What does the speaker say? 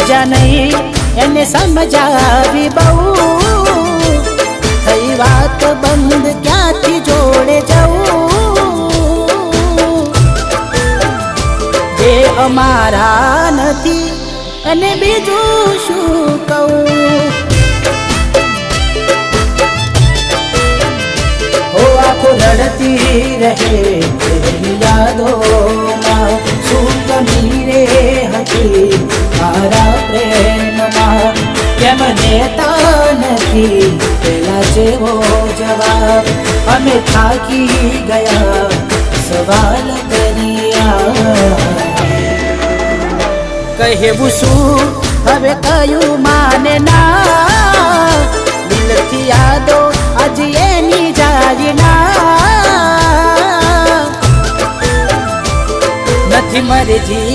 મજા નહીં એને સમજાવી બહુ થઈ વાત બંધ ક્યાંથી જોડે જવું જે અમારા નથી અને બીજું શું કહું હો આંખો લડતી રહે તેરી યાદોમાં શું કમી રે હતી મારા પ્રેમમાં કેમ દેતા નથી પેલા જેવો જવાબ અમે થાકી ગયા સવાલ કર્યા કહેવું શું હવે કયું માને ના દિલથી યાદો આજ એની જાય ના નથી મરજી